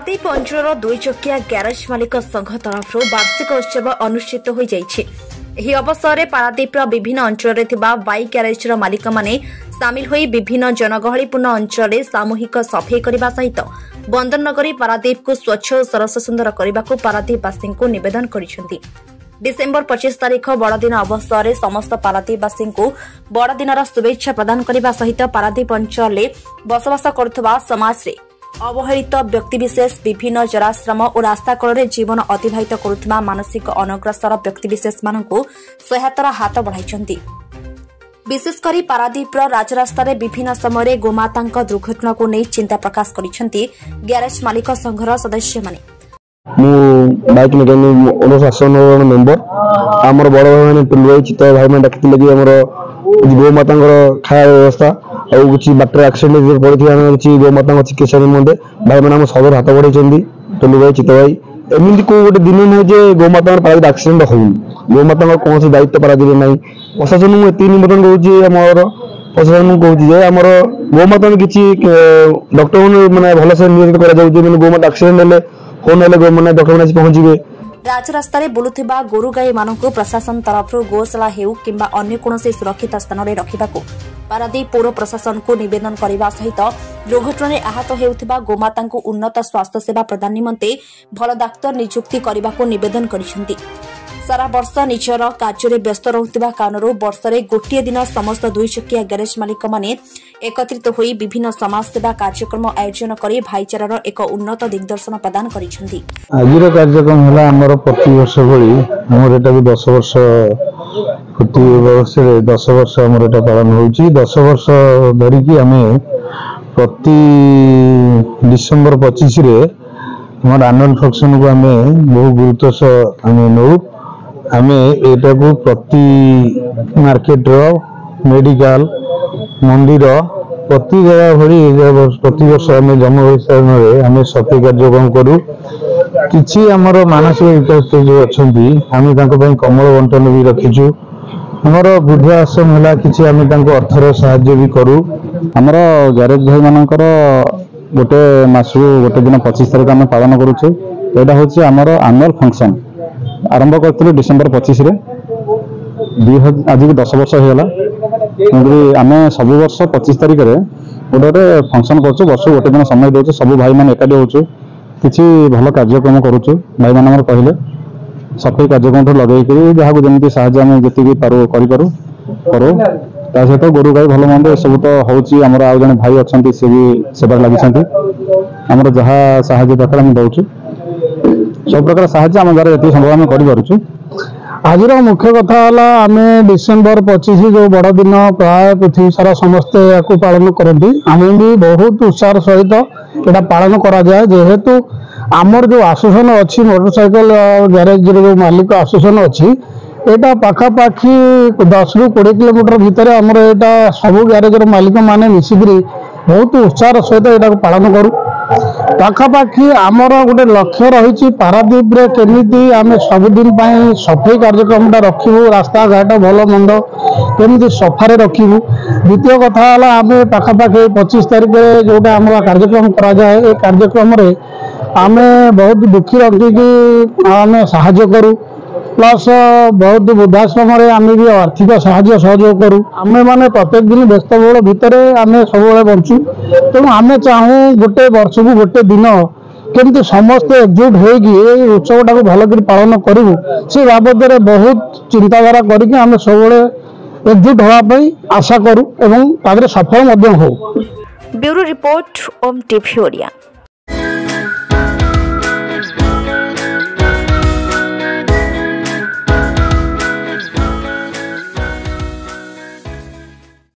पारादीप अंचल दुई चकिया ग्यारेज मालिक संघ तरफ वार्षिक उत्सव अनुष्ठित हो अवसर में पारादीप विभिन्न अंचल बाइक ग्यारेज मालिक माने सामिल होई विभिन्न जनगहलीपूर्ण अंचल सामूहिक सफाई करने सहित बंदर नगरी पारादीप को स्वच्छ और सरस सुंदर करने को पारादीपवासी को निवेदन कर डिसेम्बर 25 तारीख बड़दिन अवसर में समस्त पारादीपवासी को बड़दिनर शुभेच्छा प्रदान करने सहित पारादीप अंचल बसवास करुवा समाज रे अवहेलित व्यक्तिविशेष विभिन्न जराश्रम और रास्ताकल जीवन अतिवाहित करुवा मानसिक अनग्रसर व्यक्तिविशेष मानक सहायतार हाथ बढ़ाई विशेषकर पारादीप राजरास्त विभिन्न समय गोमाता दुर्घटना को नहीं चिंता प्रकाश कर ग्यारेज मालिक संघर सदस्य माने बाइक मेकानिक अनुशासन मेम्बर आमर बड़ भाई मैंने टुलु भाई चित्त भाई मैंने डाकी गोमाता खाया व्यवस्था और कुछ बाटर एक्सीडेंट पड़ी गोमाता चिकित्सा निमंते भाई मैंने सदर हाथ बढ़ाई टुलु भाई चित्त भाई एमती को गोटे दिन नुहे गोमाता पारादीप एक्सीडेंट होनी गोमाता कौन से दायित्व पारादीप ना प्रशासन मुझे एति निवेदन कर प्रशासन कहूँ आमर गोमाता किसी डॉक्टर मैंने भलसे नियोजित कर गोमाता एक्सीडेंट फोन मैंने डॉक्टर मैंने पहुंचे राजरास्त बुलुवा गोरु गाई मानक प्रशासन तरफ गोशाला हेउ किंबा अन्य कोनोसी सुरक्षित स्थान में रखा पारादीप पौर प्रशासन को निवेदन करने सहित दुर्घटना में आहत होता गोमाता उन्नत स्वास्थ्य सेवा प्रदान निमंते भल डाक्तर नियुक्ति करने को निवेदन कर सारा वर्ष निजर कार्य व्यस्त रुवा कारण वर्षे गोटे दिन समस्त दुई चकिया ग्यारेज मालिक माने एकत्रित होई विभिन्न समाज सेवा कार्यक्रम आयोजन कर भाईचारार एक उन्नत दिग्दर्शन प्रदान कर आज कार्यक्रम है आमर प्रति वर्ष भली आमर एटा 10 वर्ष प्रति वर्ष 10 वर्ष आमर एटा पालन होउची 10 वर्ष धरिकी आमे प्रति डिसेम्बर 25 रे आमर एनुअल फंक्शन को आमे बहु गुरुत्व सह आमे नौ आमे एटा को प्रति मार्केट मेडिकल मंदिर प्रति जगह भरी प्रति वर्ष आम जन्मस्थान आम सफाई कार्यक्रम करूँ किसी आमर मानसिक विकास जो अच्छा आम कमल बंटन भी रखीचु आमर वृद्धा आश्रम है कि आम अर्थर साहाय्य भी करूँ आमर ग्यारेज भाई मानकर गोटे मास गोटे दिन 25 तारीख आम पालन करुचे यहाँ हूँ आमर एनुअल फंक्शन आरंभ करते डिसेम्बर 25 आज की 10 वर्ष होगा आम सब वर्ष 25 तारीख में गोटे फंक्शन कर वर्ष गोटे दिन समय दे सब भाई मैंने एकाठी हो किसी भल कार्यक्रम करुचु भाई मैंने कहले सफाई कार्यक्रम लगे जहाँ जमी साहय जी पारू करूँ सहित गोरु गाई भल मंद सब तो हूँ आमर आउ जन भाई अच्छा सी भी सेवा लगी आमर जहाँ साहय दरकार आम दौचु सब प्रकार साहय आम द्वारा ये संभव आम कर आज मुख्य कथा आम डिसेम्बर 25 जो बड़ दिन प्राय पृथ्वी सारा समस्ते या पालन करती आम भी बहुत उत्साह सहित यहाँ पालन करा जाए जेहेतु आमर जो आसोसन अच्छी मोटरसाइकेल ग्यारेज जो मालिक आसोसन अच्छी यहाँ पाखापाखि 10 ରୁ 20 किलोमीटर भितर आमर यहाँ सब ग्यारेज मालिक मैंने मिसिक बहुत उत्साह सहित यहाँ पालन करूँ पाखापाखि आमर गोटे लक्ष्य रही पारादीप रे केमिति आमे सबुदिन सफाई कार्यक्रम रखू रास्ता घाट भल मंद केमिति सफारे रखू द्वितीय कथा आम पाखापाखि 25 तारीख जोटा आम कार्यक्रम करा जाए ए कार्यक्रम आम बहुत दुखी रखिकी आम साहाय्य करूँ प्लस बहुत वृद्धाश्रम आम भी आर्थिक साहाय्य सहयोग करूँ आम मैंने प्रत्येक दिन व्यस्तबहुल भितर आम सब बंचु तेणु आम चाहूँ गोटे वर्ष को गोटे दिन केमती समस्ते एकजुट होगी उत्सव टाक भल कर पालन करूँ से बाबद बहुत चिंताधारा करके आम सब एकजुट होगापी आशा करूँ एवं सफल हो। ब्यूरो रिपोर्ट ओम टीवी ओडिया।